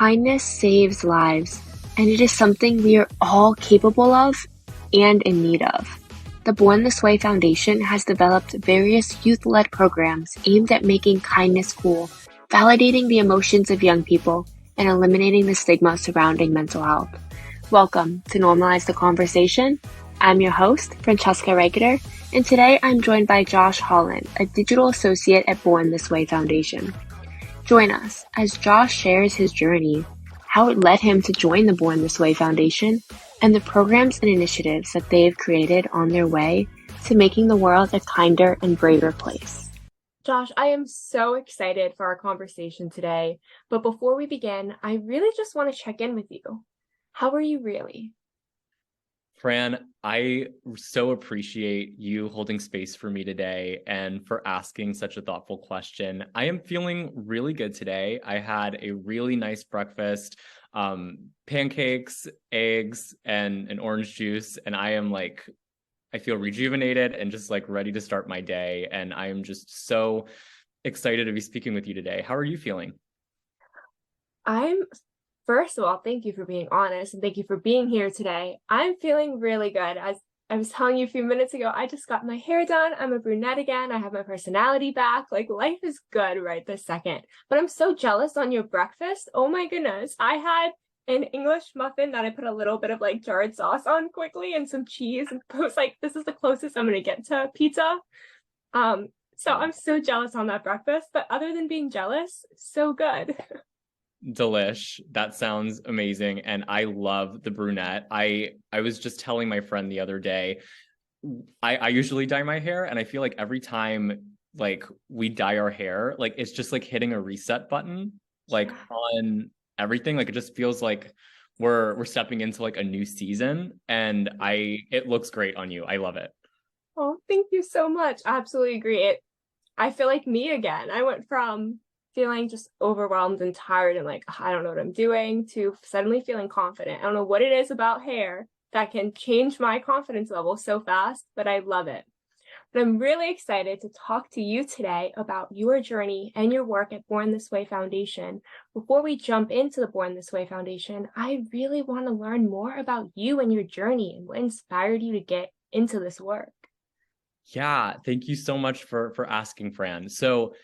Kindness saves lives, and it is something we are all capable of and in need of. The Born This Way Foundation has developed various youth-led programs aimed at making kindness cool, validating the emotions of young people, and eliminating the stigma surrounding mental health. Welcome to Normalize The Conversation. I'm your host, Francesca Reicherter, and today I'm joined by Josh Hollin, a digital associate at Born This Way Foundation. Join us as Josh shares his journey, how it led him to join the Born This Way Foundation, and the programs and initiatives that they have created on their way to making the world a kinder and braver place. Josh, I am so excited for our conversation today, but before we begin, I really just want to check in with you. How are you really? Fran, I so appreciate you holding space for me today and for asking such a thoughtful question. I am feeling really good today. I had a really nice breakfast, pancakes, eggs, and an orange juice, and I feel rejuvenated and just ready to start my day. And I am just so excited to be speaking with you today. How are you feeling? First of all, thank you for being honest and thank you for being here today. I'm feeling really good. As I was telling you a few minutes ago, I just got my hair done. I'm a brunette again. I have my personality back. Life is good right this second. But I'm so jealous on your breakfast. Oh my goodness. I had an English muffin that I put a little bit of jarred sauce on quickly and some cheese. And I was like, this is the closest I'm going to get to pizza. So I'm so jealous on that breakfast. But other than being jealous, so good. Delish. That sounds amazing. And I love the brunette. I was just telling my friend the other day, I usually dye my hair, and I feel like every time we dye our hair, it's just hitting a reset button on everything. It just feels like we're stepping into a new season, and it looks great on you. I love it. Oh, thank you so much. I absolutely agree. I feel like me again. I went from feeling just overwhelmed and tired and I don't know what I'm doing, to suddenly feeling confident. I don't know what it is about hair that can change my confidence level so fast, but I love it. But I'm really excited to talk to you today about your journey and your work at Born This Way Foundation. Before we jump into the Born This Way Foundation, I really want to learn more about you and your journey and what inspired you to get into this work. Yeah, thank you so much for asking, Fran. So,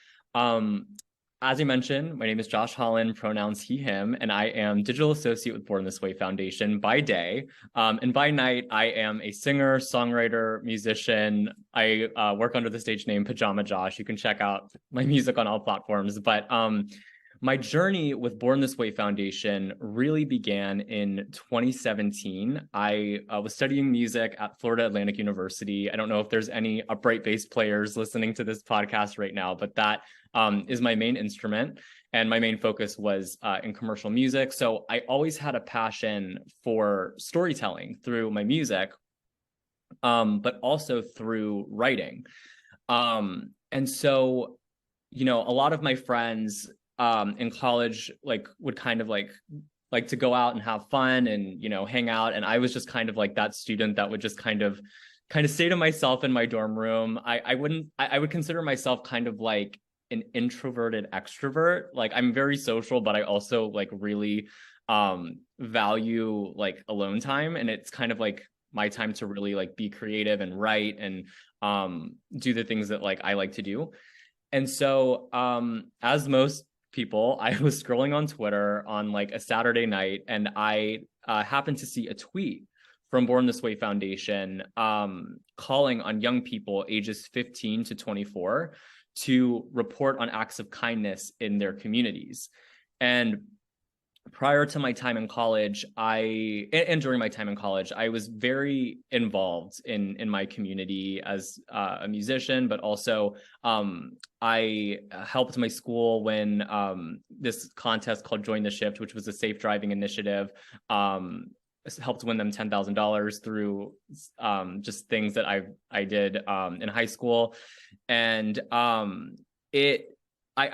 as you mentioned, my name is Josh Hollin, pronouns he, him, and I am digital associate with Born This Way Foundation by day. And by night, I am a singer, songwriter, musician. I work under the stage name Pajama Josh. You can check out my music on all platforms. But my journey with Born This Way Foundation really began in 2017. I was studying music at Florida Atlantic University. I don't know if there's any upright bass players listening to this podcast right now, but that is my main instrument. And my main focus was in commercial music. So I always had a passion for storytelling through my music, but also through writing. And so, a lot of my friends in college would kind of like to go out and have fun and hang out, and I was just kind of that student that would just kind of stay to myself in my dorm room. I would consider myself kind of like an introverted extrovert. I'm very social, but I also really value alone time, and it's kind of my time to really be creative and write and do the things that I like to do. And so as most people, I was scrolling on Twitter on a Saturday night, and I happened to see a tweet from Born This Way Foundation calling on young people ages 15 to 24 to report on acts of kindness in their communities. And prior to my time in college, and during my time in college, I was very involved in my community as a musician, but also I helped my school when this contest called Join the Shift, which was a safe driving initiative, helped win them $10,000 through just things that I did in high school. And I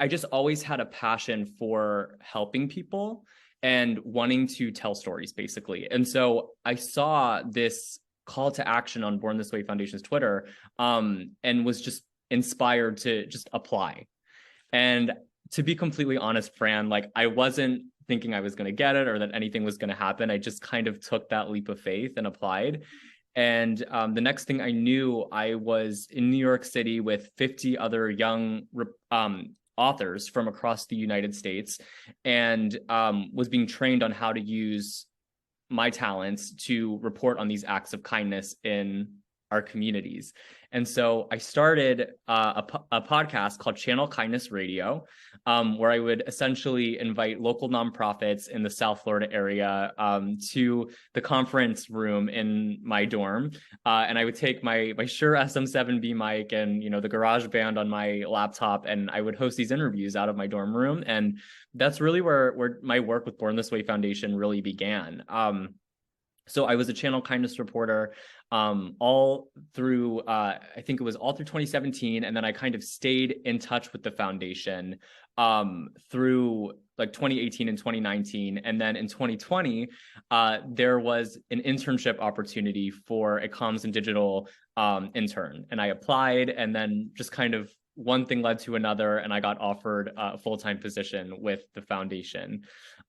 just always had a passion for helping people and wanting to tell stories, basically. And so I saw this call to action on Born This Way Foundation's Twitter, and was just inspired to just apply. And to be completely honest, Fran, I wasn't thinking I was going to get it or that anything was going to happen. I just kind of took that leap of faith and applied. And the next thing I knew, I was in New York City with 50 other young authors from across the United States, and was being trained on how to use my talents to report on these acts of kindness in our communities. And so I started a podcast called Channel Kindness Radio, where I would essentially invite local nonprofits in the South Florida area to the conference room in my dorm. And I would take my Shure SM7B mic and, the garage band on my laptop, and I would host these interviews out of my dorm room. And that's really where my work with Born This Way Foundation really began. So I was a Channel Kindness reporter all through, I think it was all through 2017. And then I kind of stayed in touch with the foundation through like 2018 and 2019. And then in 2020, there was an internship opportunity for a comms and digital intern. And I applied, and then just kind of one thing led to another, and I got offered a full-time position with the foundation.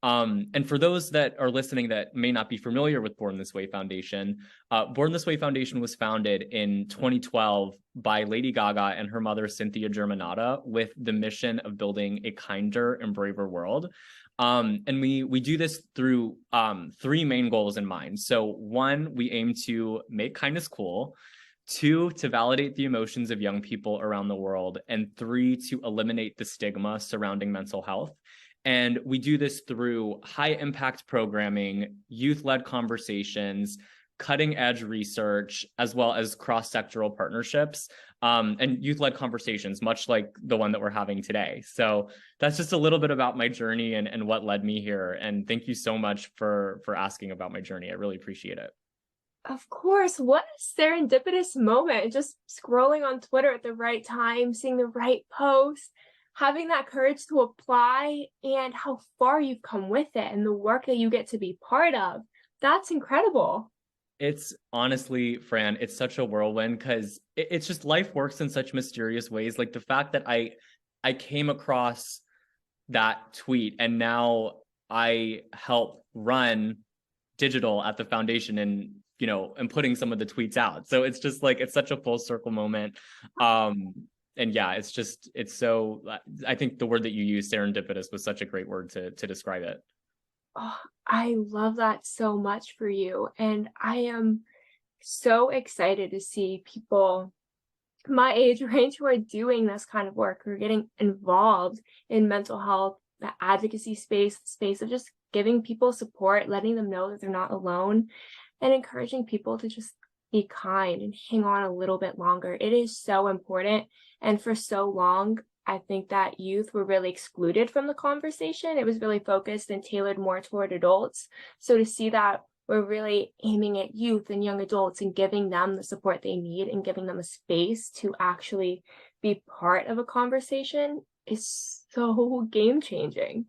And for those that are listening that may not be familiar with Born This Way Foundation, Born This Way Foundation was founded in 2012 by Lady Gaga and her mother, Cynthia Germanata, with the mission of building a kinder and braver world. And we do this through three main goals in mind. So one, we aim to make kindness cool. Two, to validate the emotions of young people around the world. And three, to eliminate the stigma surrounding mental health. And we do this through high impact programming, youth-led conversations, cutting edge research, as well as cross-sectoral partnerships and youth-led conversations, much like the one that we're having today. So that's just a little bit about my journey and what led me here. And thank you so much for asking about my journey. I really appreciate it. Of course. What a serendipitous moment. Just scrolling on Twitter at the right time, seeing the right post, having that courage to apply, and how far you've come with it and the work that you get to be part of. That's incredible. It's honestly, Fran, it's such a whirlwind because it's just life works in such mysterious ways. Like the fact that I came across that tweet and now I help run digital at the foundation and putting some of the tweets out. So it's just like, it's such a full circle moment. And yeah, it's so, I think the word that you used, serendipitous, was such a great word to describe it. Oh, I love that so much for you. And I am so excited to see people my age range who are doing this kind of work, who are getting involved in mental health, the advocacy space of just giving people support, letting them know that they're not alone, and encouraging people to just be kind and hang on a little bit longer. It is so important. And for so long, I think that youth were really excluded from the conversation. It was really focused and tailored more toward adults. So to see that we're really aiming at youth and young adults and giving them the support they need and giving them a space to actually be part of a conversation is so game-changing.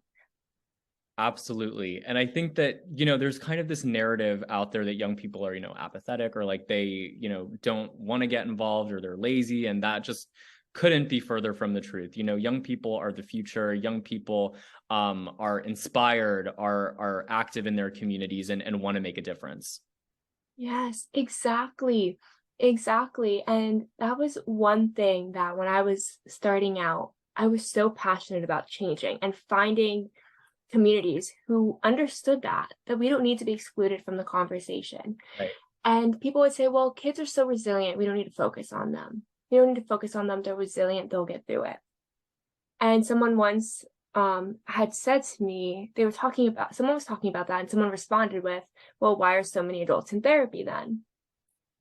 Absolutely. And I think that, there's kind of this narrative out there that young people are, apathetic, or like they, don't want to get involved, or they're lazy. And that just couldn't be further from the truth. Young people are the future. Young people are inspired, are active in their communities and want to make a difference. Yes, exactly. Exactly. And that was one thing that when I was starting out, I was so passionate about changing and finding communities who understood that we don't need to be excluded from the conversation. Right. And people would say, well, kids are so resilient, we don't need to focus on them. We don't need to focus on them. They're resilient. They'll get through it. And someone once had said to me, someone was talking about that, and someone responded with, well, why are so many adults in therapy then?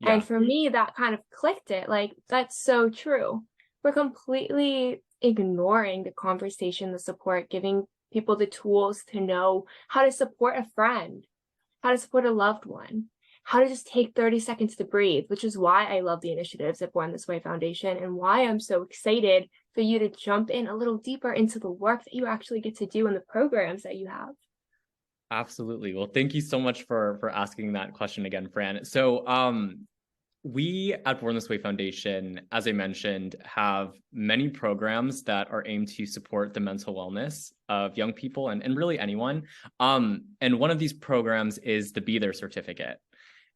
Yeah. And for me, that kind of clicked it. Like, that's so true. We're completely ignoring the conversation, the support, giving people the tools to know how to support a friend, how to support a loved one, how to just take 30 seconds to breathe, which is why I love the initiatives at Born This Way Foundation and why I'm so excited for you to jump in a little deeper into the work that you actually get to do and the programs that you have. Absolutely. Well, thank you so much for asking that question again, Fran. So we at Born This Way Foundation, as I mentioned, have many programs that are aimed to support the mental wellness of young people and really anyone. And one of these programs is the Be There certificate.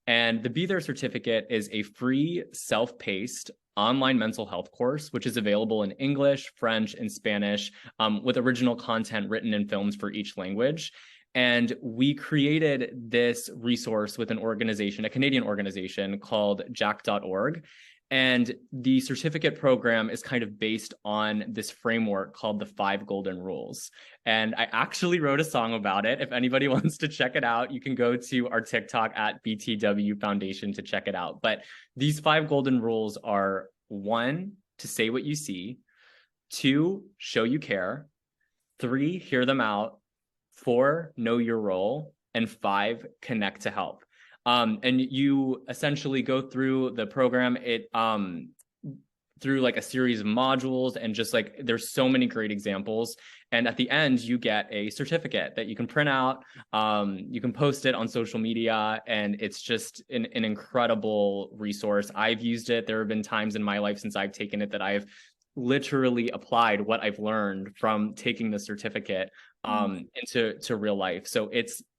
And the Be There certificate is a free, self-paced online mental health course, which is available in English, French, and Spanish, with original content written in films for each language. And we created this resource with an organization, a Canadian organization called jack.org. And the certificate program is kind of based on this framework called the 5 Golden Rules. And I actually wrote a song about it. If anybody wants to check it out, you can go to our TikTok at BTW Foundation to check it out. But these 5 golden rules are: 1, to say what you see; 2, show you care; 3, hear them out; 4, know your role; and 5, connect to help. And you essentially go through the program through like a series of modules, and just like there's so many great examples. And at the end, you get a certificate that you can print out. You can post it on social media, and it's just an incredible resource. I've used it. There have been times in my life since I've taken it that I've literally applied what I've learned from taking the certificate into real life. So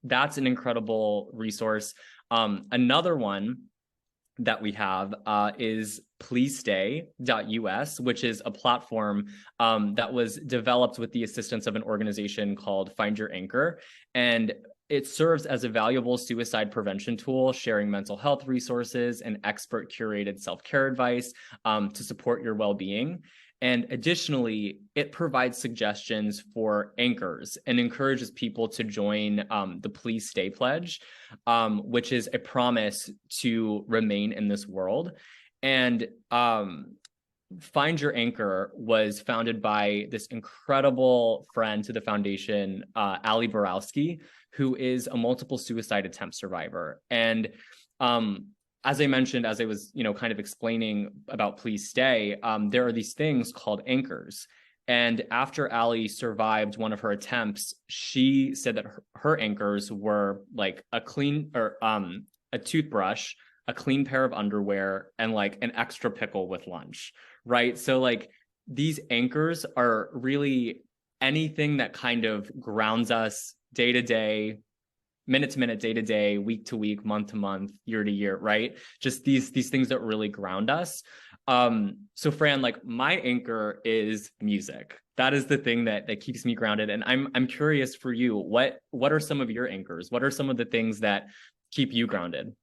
that's an incredible resource. Another one that we have is pleasestay.us, which is a platform that was developed with the assistance of an organization called Find Your Anchor. And it serves as a valuable suicide prevention tool, sharing mental health resources and expert curated self-care advice to support your well-being. And additionally, it provides suggestions for anchors and encourages people to join the Please Stay Pledge, which is a promise to remain in this world. And Find Your Anchor was founded by this incredible friend to the foundation, Ali Borowski, who is a multiple suicide attempt survivor. And as I mentioned, as I was, kind of explaining about Please Stay, there are these things called anchors. And after Ali survived one of her attempts, she said that her anchors were like a toothbrush, a clean pair of underwear, and like an extra pickle with lunch, right? So like these anchors are really anything that kind of grounds us day to day, minute to minute, day to day, week to week, month to month, year to year, right? Just these things that really ground us. So Fran, like my anchor is music. That is the thing that keeps me grounded. And I'm curious for you, what are some of your anchors? What are some of the things that keep you grounded?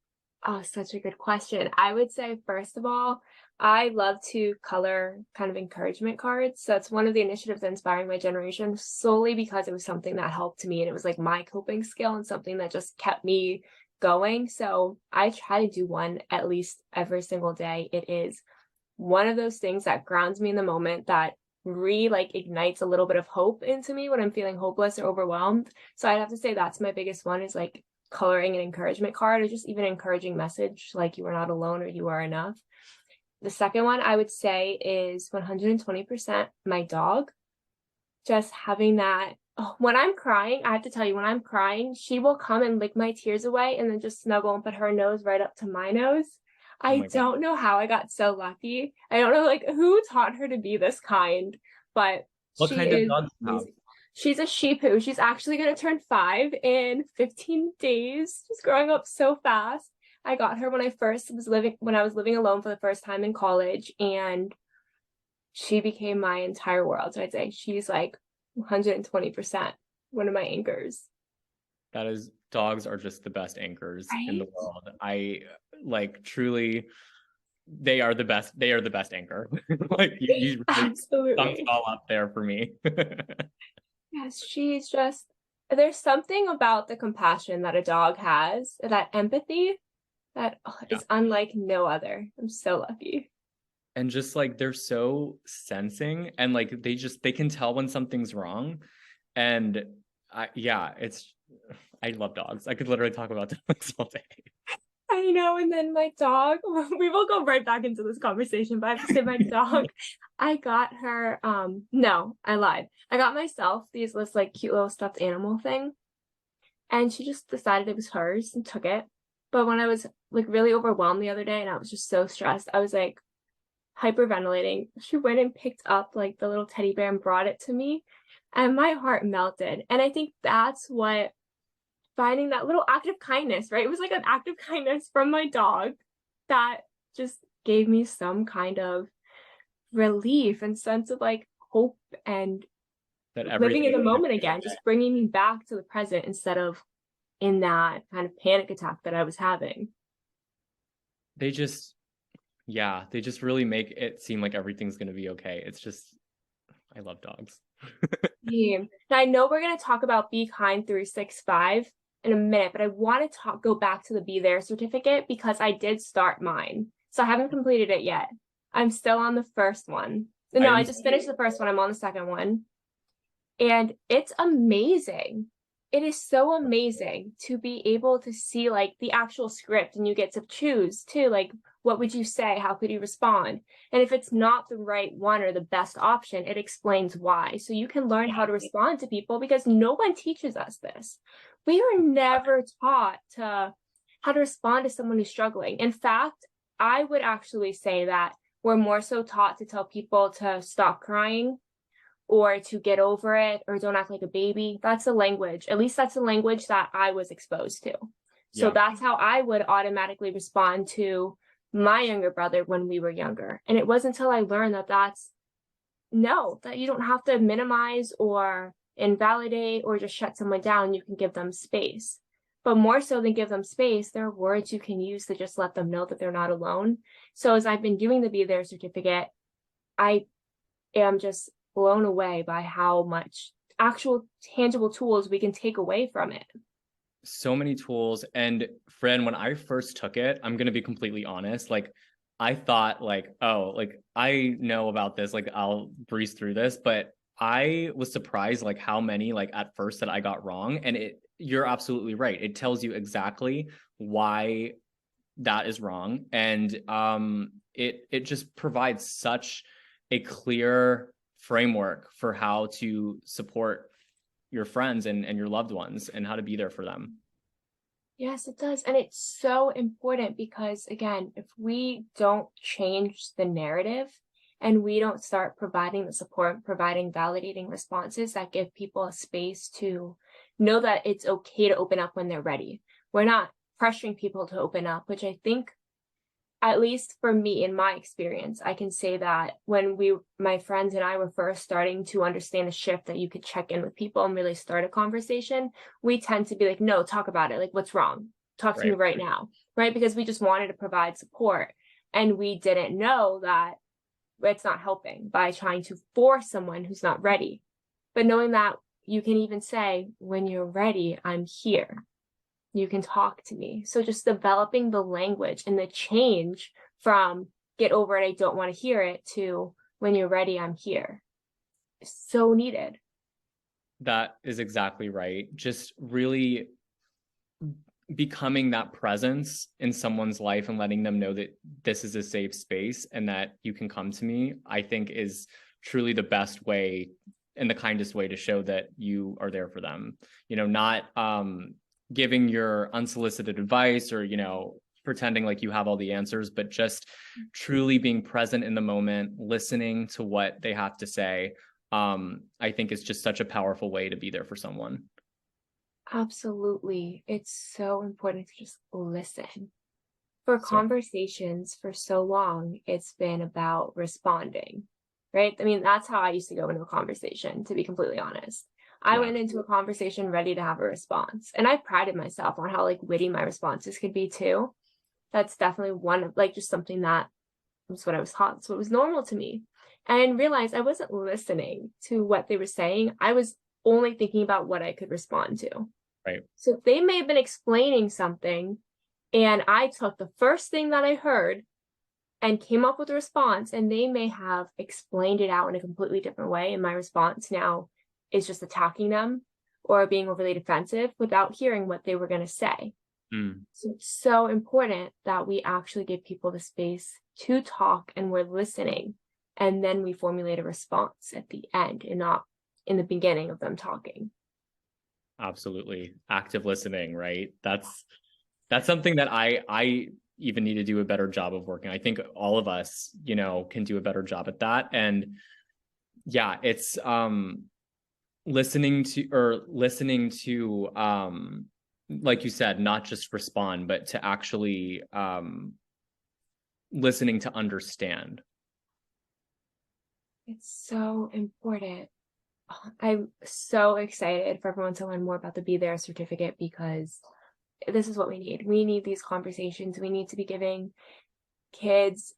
Oh, such a good question. I would say, first of all, I love to color kind of encouragement cards. So that's one of the initiatives inspiring my generation, solely because it was something that helped me, and it was like my coping skill and something that just kept me going. So I try to do one at least every single day. It is one of those things that grounds me in the moment, that ignites a little bit of hope into me when I'm feeling hopeless or overwhelmed. So I'd have to say that's my biggest one, is like coloring an encouragement card, or just even an encouraging message like you are not alone or you are enough. The second one I would say is 120% my dog. Just having that, when I'm crying, I have to tell you, when I'm crying, she will come and lick my tears away and then just snuggle and put her nose right up to my nose. I don't know how I got so lucky. I don't know like who taught her to be this kind, but what kind of dog do you have? She's a Shih Tzu. She's actually going to turn 5 in 15 days. She's growing up so fast. I got her when I was living alone for the first time in college, and she became my entire world. So I'd say she's like 120% one of my anchors. Dogs are just the best anchors in the Right? world. I like truly, they are the best anchor. Like you really thumbs Absolutely. all up there for me. Yes, there's something about the compassion that a dog has, that empathy, that is unlike no other. I'm so lucky. And just like they're so sensing, and like they can tell when something's wrong. And I love dogs. I could literally talk about dogs all day. I know. And then my dog, we will go right back into this conversation, but I have to say my dog, I got her, no, I lied. I got myself this like cute little stuffed animal thing, and she just decided it was hers and took it. But when I was like really overwhelmed the other day and I was just so stressed, I was like hyperventilating. She went and picked up like the little teddy bear and brought it to me, and my heart melted. And I think that's what finding that little act of kindness, right? It was like an act of kindness from my dog that just gave me some kind of relief and sense of like hope and That living in the moment everything. again, just bringing me back to the present instead of in that kind of panic attack that I was having. They just, yeah, they just really make it seem like everything's going to be okay. It's just, I love dogs. Yeah. Now, I know we're going to talk about Be Kind 365 in a minute, but I want to go back to the Be There certificate because I did start mine. So I haven't completed it yet. I'm still on the first one. No, I just finished the first one. I'm on the second one. And it's amazing. It is so amazing to be able to see like the actual script, and you get to choose too, like, what would you say? How could you respond? And if it's not the right one or the best option, it explains why. So you can learn how to respond to people because no one teaches us this. We are never taught how to respond to someone who's struggling. In fact, I would actually say that we're more so taught to tell people to stop crying or to get over it or don't act like a baby. That's the language. At least that's the language that I was exposed to. So that's how I would automatically respond to my younger brother when we were younger. And it wasn't until I learned that that you don't have to minimize or invalidate or just shut someone down. You can give them space. But more so than give them space, there are words you can use to just let them know that they're not alone. So as I've been doing the Be There certificate, I am just blown away by how much actual tangible tools we can take away from it. So many tools. And Fran, when I first took it, I'm going to be completely honest, like I thought like, oh, like I know about this, like I'll breeze through this, but I was surprised like how many like at first that I got wrong. And you're absolutely right. It tells you exactly why that is wrong. And it just provides such a clear framework for how to support your friends and your loved ones and how to be there for them. Yes, it does. And it's so important because, again, if we don't change the narrative and we don't start providing the support, providing validating responses that give people a space to know that it's okay to open up when they're ready. We're not pressuring people to open up, which I think, at least for me, in my experience, I can say that when my friends and I were first starting to understand the shift that you could check in with people and really start a conversation, we tend to be like, no, talk about it. Like, what's wrong? Talk to me right now, right? Because we just wanted to provide support. And we didn't know that it's not helping by trying to force someone who's not ready. But knowing that you can even say, when you're ready, I'm here. You can talk to me. So just developing the language and the change from get over it, I don't want to hear it, to when you're ready, I'm here. So needed. That is exactly right. Just really becoming that presence in someone's life and letting them know that this is a safe space and that you can come to me, I think is truly the best way and the kindest way to show that you are there for them. Not giving your unsolicited advice or, pretending like you have all the answers, but just truly being present in the moment, listening to what they have to say, I think is just such a powerful way to be there for someone. Absolutely. It's so important to just listen. For conversations for so long, it's been about responding, right? I mean, that's how I used to go into a conversation, to be completely honest. I went into a conversation ready to have a response. And I prided myself on how like witty my responses could be too. That's definitely one of like just something that was what I was taught. So it was normal to me. And realized I wasn't listening to what they were saying. I was only thinking about what I could respond to. Right. So they may have been explaining something and I took the first thing that I heard and came up with a response, and they may have explained it out in a completely different way. And my response now is just attacking them or being overly defensive without hearing what they were going to say. So it's so important that we actually give people the space to talk and we're listening. And then we formulate a response at the end and not in the beginning of them talking. Absolutely. Active listening, right? That's That's something that I even need to do a better job of working. I think all of us, can do a better job at that. And yeah, it's listening to like you said, not just respond, but to actually listening to understand. It's so important. I'm so excited for everyone to learn more about the Be There certificate, because this is what we need. We need these conversations. We need to be giving kids,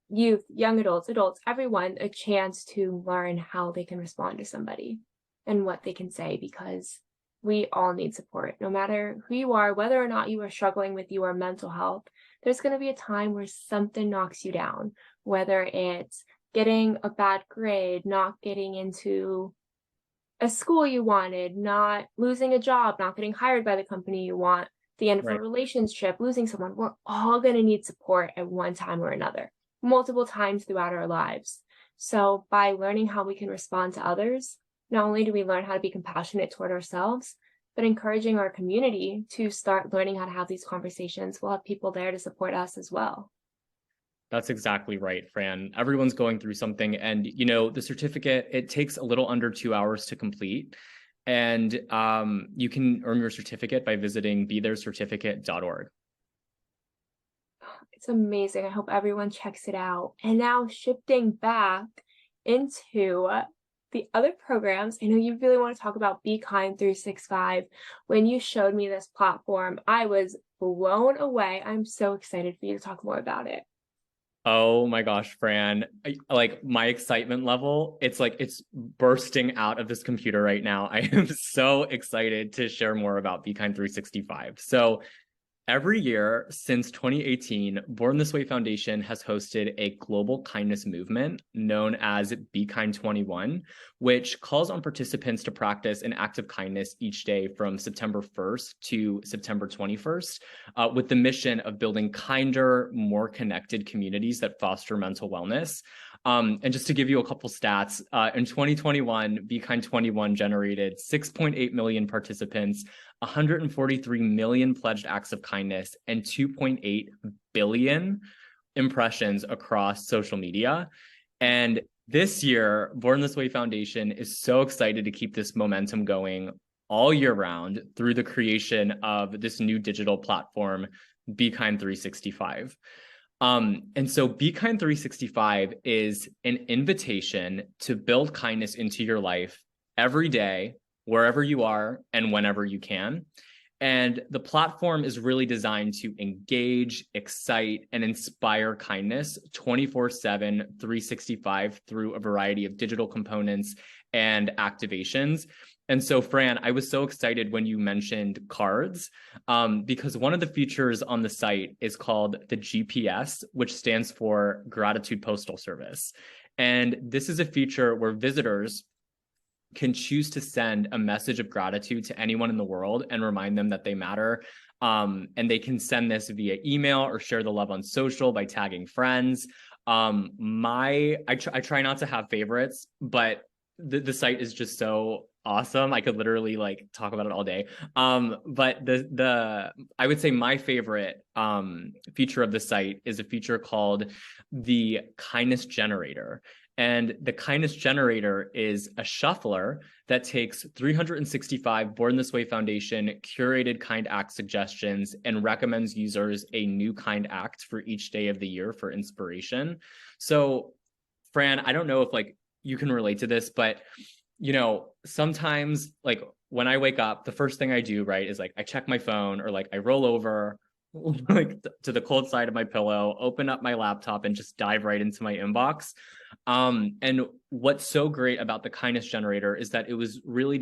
youth, young adults, everyone a chance to learn how they can respond to somebody and what they can say, because we all need support. No matter who you are, whether or not you are struggling with your mental health, there's going to be a time where something knocks you down, whether it's getting a bad grade, not getting into a school you wanted, not losing a job, not getting hired by the company you want, the end of a relationship, losing someone. We're all going to need support at one time or another, multiple times throughout our lives. So by learning how we can respond to others, not only do we learn how to be compassionate toward ourselves, but encouraging our community to start learning how to have these conversations. We'll have people there to support us as well. That's exactly right, Fran. Everyone's going through something, and the certificate, it takes a little under 2 hours to complete. And you can earn your certificate by visiting betherecertificate.org. It's amazing. I hope everyone checks it out. And now shifting back into the other programs, I know you really want to talk about Be Kind 365. When you showed me this platform, I was blown away. I'm so excited for you to talk more about it. Oh my gosh, Fran, like my excitement level, it's like it's bursting out of this computer right now. I am so excited to share more about Be Kind 365. So every year since 2018, Born This Way Foundation has hosted a global kindness movement known as Be Kind 21, which calls on participants to practice an act of kindness each day from September 1st to September 21st, with the mission of building kinder, more connected communities that foster mental wellness. And just to give you a couple stats, in 2021, Be Kind 21 generated 6.8 million participants, 143 million pledged acts of kindness, and 2.8 billion impressions across social media. And this year, Born This Way Foundation is so excited to keep this momentum going all year round through the creation of this new digital platform, Be Kind 365. And so Be Kind 365 is an invitation to build kindness into your life every day, wherever you are and whenever you can. And the platform is really designed to engage, excite, and inspire kindness 24/7, 365 through a variety of digital components and activations. And so, Fran, I was so excited when you mentioned cards, because one of the features on the site is called the GPS, which stands for Gratitude Postal Service. And this is a feature where visitors can choose to send a message of gratitude to anyone in the world and remind them that they matter. And they can send this via email or share the love on social by tagging friends. I try not to have favorites, but the site is just so awesome. I could literally like talk about it all day. But I would say my favorite feature of the site is a feature called the Kindness Generator. And the Kindness Generator is a shuffler that takes 365 Born This Way Foundation curated kind act suggestions and recommends users a new kind act for each day of the year for inspiration. So, Fran, I don't know if like you can relate to this, but sometimes like when I wake up, the first thing I do, right, is like I check my phone or like I roll over like to the cold side of my pillow, open up my laptop and just dive right into my inbox. And what's so great about the Kindness Generator is that it was really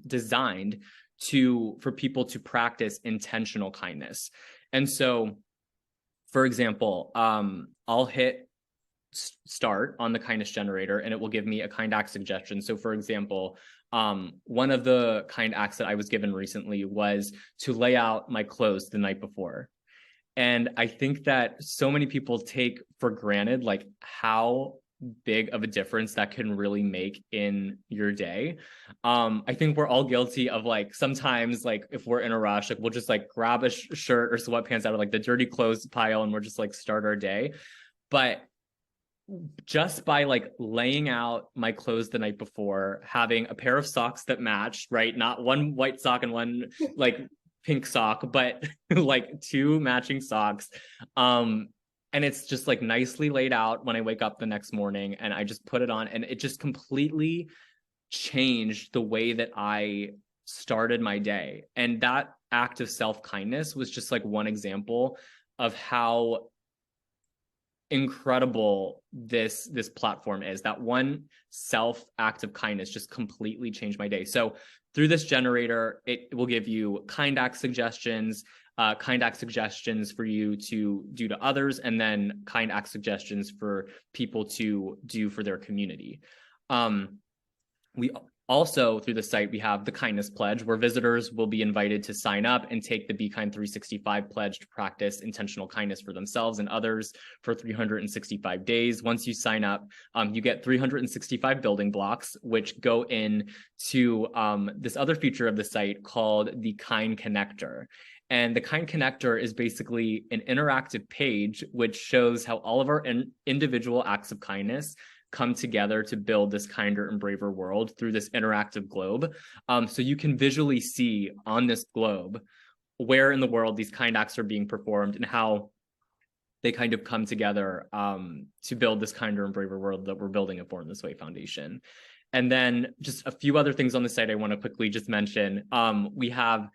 designed for people to practice intentional kindness. And so, for example, I'll hit start on the Kindness Generator and it will give me a kind act suggestion. So for example, one of the kind acts that I was given recently was to lay out my clothes the night before. And I think that so many people take for granted like how big of a difference that can really make in your day. I think we're all guilty of like, sometimes like if we're in a rush, like we'll just like grab a shirt or sweatpants out of like the dirty clothes pile and we're just like start our day. But just by like laying out my clothes the night before, having a pair of socks that match, right? Not one white sock and one like pink sock, but like two matching socks. And it's just like nicely laid out when I wake up the next morning, and I just put it on, and it just completely changed the way that I started my day. And that act of self-kindness was just like one example of how incredible this platform is. That one self act of kindness just completely changed my day. So through this generator, it will give you kind act suggestions for you to do to others, and then kind act suggestions for people to do for their community. We also, through the site, we have the Kindness Pledge, where visitors will be invited to sign up and take the Be Kind 365 pledge to practice intentional kindness for themselves and others for 365 days. Once you sign up, you get 365 building blocks, which go in to this other feature of the site called the Kind Connector. And the Kind Connector is basically an interactive page which shows how all of our individual acts of kindness come together to build this kinder and braver world through this interactive globe. So you can visually see on this globe where in the world these kind acts are being performed and how they kind of come together to build this kinder and braver world that we're building at Born This Way Foundation. And then just a few other things on the site I want to quickly just mention. We have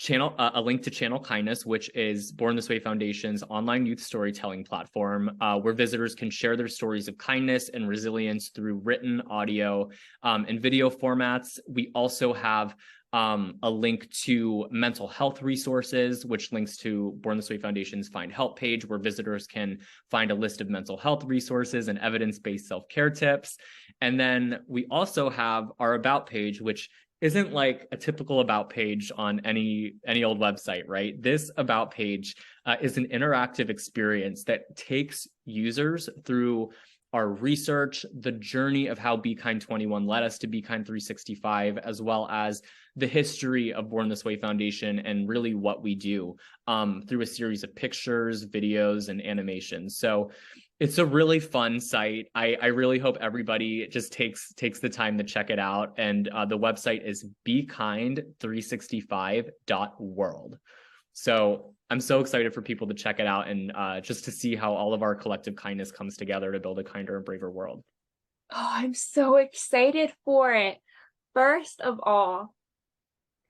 a link to Channel Kindness, which is Born This Way Foundation's online youth storytelling platform, where visitors can share their stories of kindness and resilience through written, audio, and video formats. We also have a link to mental health resources, which links to Born This Way Foundation's Find Help page, where visitors can find a list of mental health resources and evidence-based self-care tips. And then we also have our About page, which isn't like a typical About page on any old website, right? This About page is an interactive experience that takes users through our research, the journey of how Be Kind 21 led us to Be Kind 365, as well as the history of Born This Way Foundation and really what we do through a series of pictures, videos, and animations. So it's a really fun site. I really hope everybody just takes the time to check it out. And the website is bekind365.world. So I'm so excited for people to check it out and just to see how all of our collective kindness comes together to build a kinder and braver world. Oh, I'm so excited for it. First of all,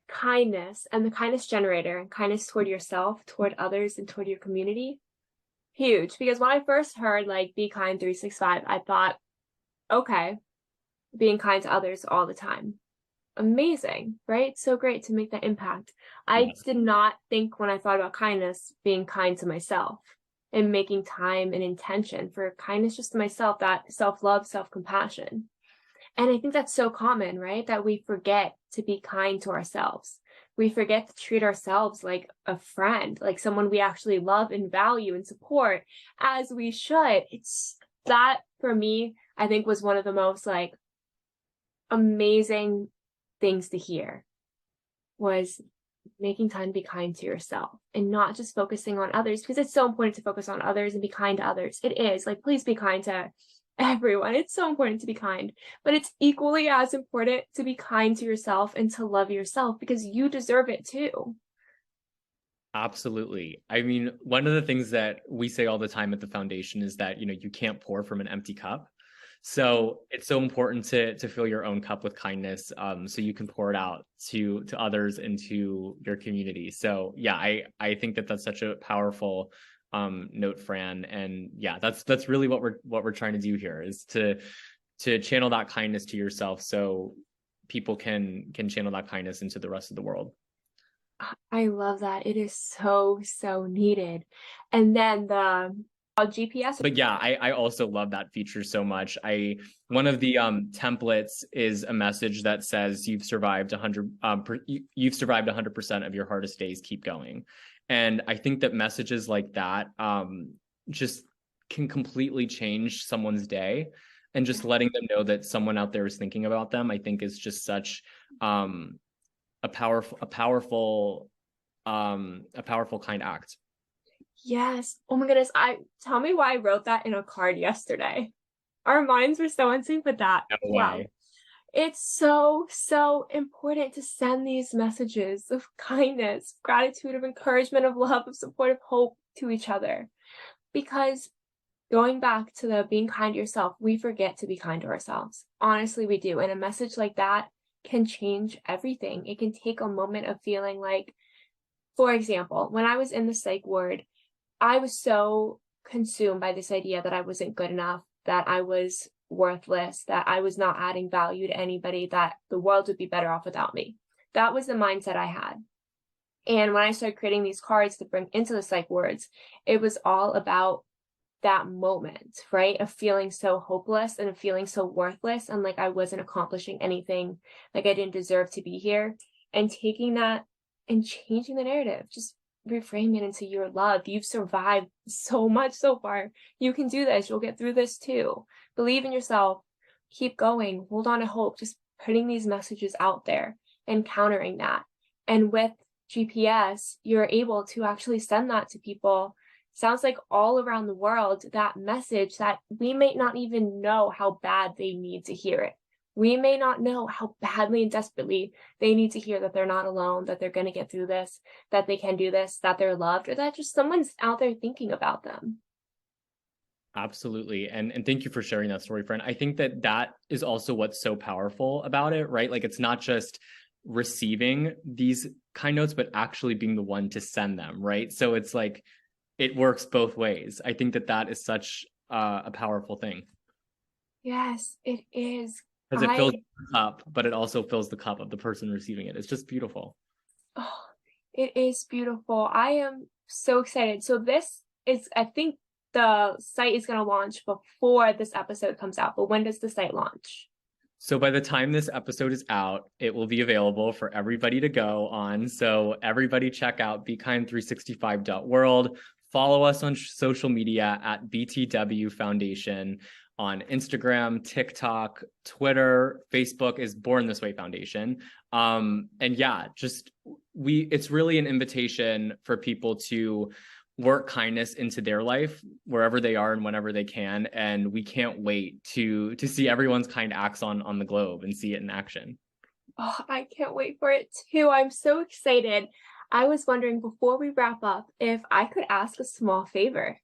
kindness and the kindness generator and kindness toward yourself, toward others, and toward your community. Huge. Because when I first heard like Be Kind 365, I thought, okay, being kind to others all the time. Amazing, right? So great to make that impact. I did not think when I thought about kindness, being kind to myself and making time and intention for kindness just to myself, that self-love, self-compassion. And I think that's so common, right? That we forget to be kind to ourselves. We forget to treat ourselves like a friend, like someone we actually love and value and support as we should. It's that for me, I think was one of the most like amazing things to hear, was making time to be kind to yourself and not just focusing on others, because it's so important to focus on others and be kind to others. It is like, please be kind to everyone. It's so important to be kind, but it's equally as important to be kind to yourself and to love yourself because you deserve it too. Absolutely. I mean, one of the things that we say all the time at the foundation is that, you can't pour from an empty cup. So it's so important to fill your own cup with kindness, so you can pour it out to others and to your community. So yeah, I think that that's such a powerful note, Fran. And yeah, that's really what we're trying to do here, is to channel that kindness to yourself so people can channel that kindness into the rest of the world. I love that. It is so needed. And then the GPS. But yeah, I also love that feature so much. One of the templates is a message that says you've survived 100% of your hardest days. Keep going. And I think that messages like that just can completely change someone's day. and just letting them know that someone out there is thinking about them, I think is just such a powerful kind act. Yes. Oh my goodness. Tell me why I wrote that in a card yesterday. Our minds were so in sync with that. No Wow. way. It's so, so important to send these messages of kindness, gratitude, of encouragement, of love, of support, of hope to each other. Because going back to the being kind to yourself, we forget to be kind to ourselves. Honestly, we do. And a message like that can change everything. It can take a moment of feeling like, for example, when I was in the psych ward, I was so consumed by this idea that I wasn't good enough, that I was worthless, that I was not adding value to anybody, that the world would be better off without me. That was the mindset I had. And when I started creating these cards to bring into the psych wards, it was all about that moment, right? Of feeling so hopeless and of feeling so worthless and like I wasn't accomplishing anything, like I didn't deserve to be here. And taking that and changing the narrative, just reframe it into you're loved. You've survived so much so far. You can do this. You'll get through this too. Believe in yourself. Keep going. Hold on to hope. Just putting these messages out there and countering that. And with GPS, you're able to actually send that to people. Sounds like all around the world, that message that we may not even know how bad they need to hear it. We may not know how badly and desperately they need to hear that they're not alone, that they're going to get through this, that they can do this, that they're loved, or that just someone's out there thinking about them. Absolutely. And thank you for sharing that story, friend. I think that is also what's so powerful about it, right? Like, it's not just receiving these kind notes, but actually being the one to send them, right? So it's like, it works both ways. I think that is such a powerful thing. Yes, it is. Because it fills the cup, but it also fills the cup of the person receiving it. It's just beautiful. Oh, it is beautiful. I am so excited. So this is, I think the site is going to launch before this episode comes out, but when does the site launch? So by the time this episode is out, it will be available for everybody to go on. So everybody check out bekind365.world. Follow us on social media at BTW Foundation on Instagram, TikTok, Twitter, Facebook is Born This Way Foundation. And yeah, it's really an invitation for people to work kindness into their life wherever they are and whenever they can. And we can't wait to see everyone's kind acts on the globe and see it in action. Oh, I can't wait for it too. I'm so excited. I was wondering before we wrap up, if I could ask a small favor.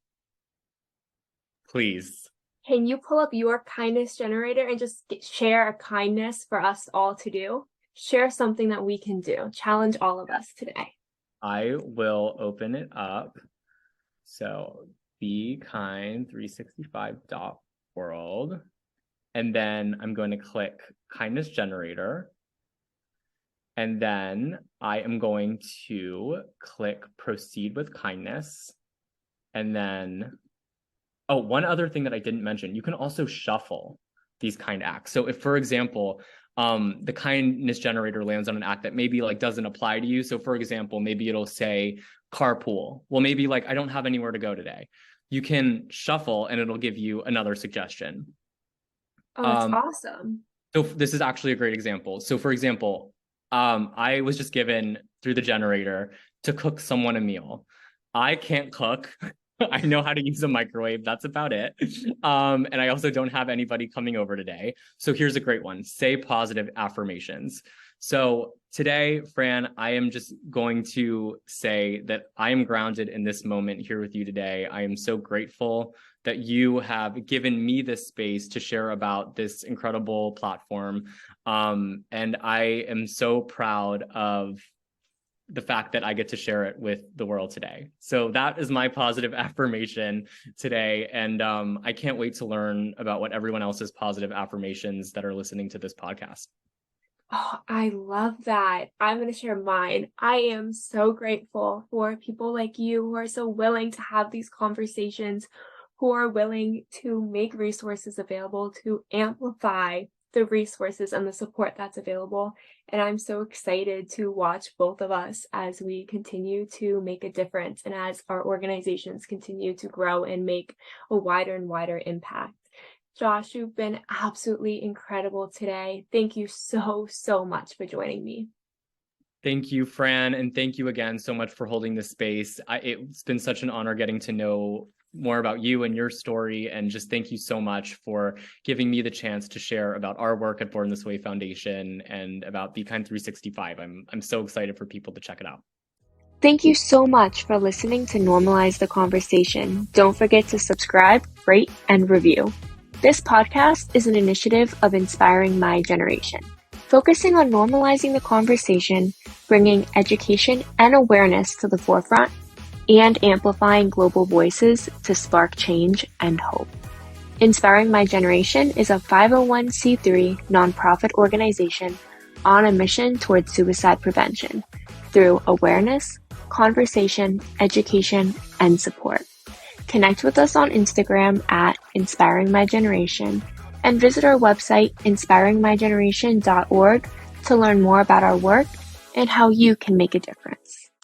Please. Can you pull up your kindness generator and just share a kindness for us all to do? Share something that we can do. Challenge all of us today. I will open it up. So bekind365.world. And then I'm going to click kindness generator. And then I am going to click proceed with kindness. And then, oh, one other thing that I didn't mention, you can also shuffle these kind acts. So if, for example, the kindness generator lands on an act that maybe like doesn't apply to you. So for example, maybe it'll say carpool. Well, maybe like I don't have anywhere to go today. You can shuffle and it'll give you another suggestion. Oh, that's awesome. So this is actually a great example. So for example, I was just given through the generator to cook someone a meal. I can't cook. I know how to use a microwave. That's about it. And I also don't have anybody coming over today. So here's a great one. Say positive affirmations. So today, Fran, I am just going to say that I am grounded in this moment here with you today. I am so grateful that you have given me this space to share about this incredible platform. And I am so proud of the fact that I get to share it with the world today. So that is my positive affirmation today. And I can't wait to learn about what everyone else's positive affirmations that are listening to this podcast. Oh, I love that. I'm going to share mine. I am so grateful for people like you who are so willing to have these conversations, who are willing to make resources available to amplify the resources and the support that's available. And I'm so excited to watch both of us as we continue to make a difference and as our organizations continue to grow and make a wider and wider impact. Josh, you've been absolutely incredible today. Thank you so much for joining me. Thank you, Fran, and thank you again so much for holding this space. It's been such an honor getting to know more about you and your story, and just thank you so much for giving me the chance to share about our work at Born This Way Foundation and about Be Kind 365. I'm so excited for people to check it out. Thank you so much for listening to Normalize the Conversation. Don't forget to subscribe, rate, and review. This podcast is an initiative of Inspiring My Generation, focusing on normalizing the conversation, bringing education and awareness to the forefront, and amplifying global voices to spark change and hope. Inspiring My Generation is a 501c3 nonprofit organization on a mission towards suicide prevention through awareness, conversation, education, and support. Connect with us on Instagram at Inspiring My Generation and visit our website, inspiringmygeneration.org, to learn more about our work and how you can make a difference.